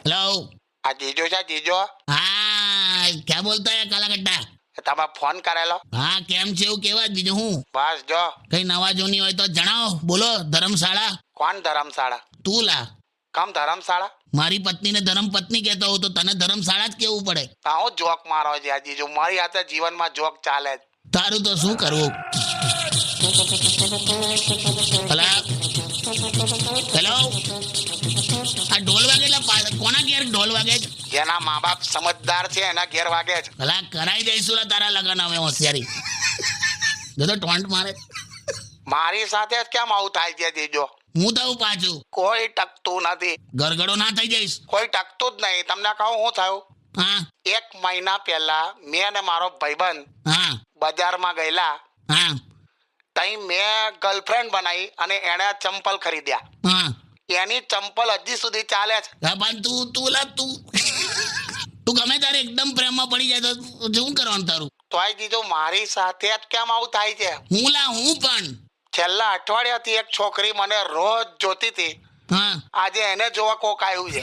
Hello. આ જીજો છે જીજો हाँ क्या बोलता है काला कट्टा? તમે ફોન કરેલો हाँ કેમ છે એવું કેવા જ બીજું હું બસ જો કઈ નવા જૂની હોય તો જણાવો બોલો. ધર્મશાળા કોણ ધર્મશાળા તું લા કમ ધર્મશાળા મારી પત્નીને ધર્મ પત્ની કહેતો હોઉં તો તને ધર્મશાળા જ કેવું પડે. હું જોક મારો છે આ જીજો મારી હાથે જીવનમાં જોક ચાલે જ તારું તો શું કરવું. હલા હેલો આ ઢોલ વાગે એટલે કોના ઘેર ઢોલ વાગે છે? જેના મા બાપ સમજદાર છે એના ઘેર વાગે છે હલા કરાઈ દઈશું લા તારા લગન હવે હોશિયારી. જો તો ટોન્ટ મારે. મારી સાથે જ કેમ આવું થાય છે જીજો હું થયું પાછું કોઈ ટકતું નથી ગરગડો ના થઈ જઈશ. કોઈ ટકતું જ નહીં તમને કહું હું થયું હા 1 મહિના પહેલા મેં અને મારો ભાઈબંધ હા બજારમાં ગયેલા હા તઈ મેં ગર્લફ્રેન્ડ બનાવી અને એણે ચંપલ ખરીદ્યા હા એની ચંપલ હજી સુધી ચાલે છે હા પણ તું ગમે તારે એકદમ પ્રેમમાં પડી જાય તો શું કરવાનું તારું? તોય જીજો મારી સાથે જ કેમ આવું થાય છે હું પણ છેલ્લા અઠવાડિયાથી એક છોકરી મને રોજ જોતી હતી હા આજે એને જોવા કોક આવ્યું છે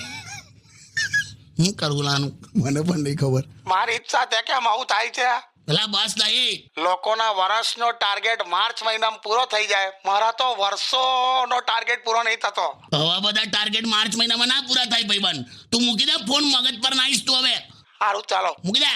હું કરવું લાનું મને પણ નહીં ખબર. મારી જ સાથે કેમ આવું થાય છે પેલા બસ નહીં લોકોના વર્ષનો ટાર્ગેટ માર્ચ મહિનામાં પૂરો થઈ જાય મારા તો વર્ષોનો ટાર્ગેટ પૂરો નહીં થતો હવા બધા ટાર્ગેટ માર્ચ મહિનામાં ના પૂરા થાય ભાઈબંધ. તું મૂકી દે ફોન મગજ પર નાઈશ તું હવે સારું ચાલો મૂકી દે.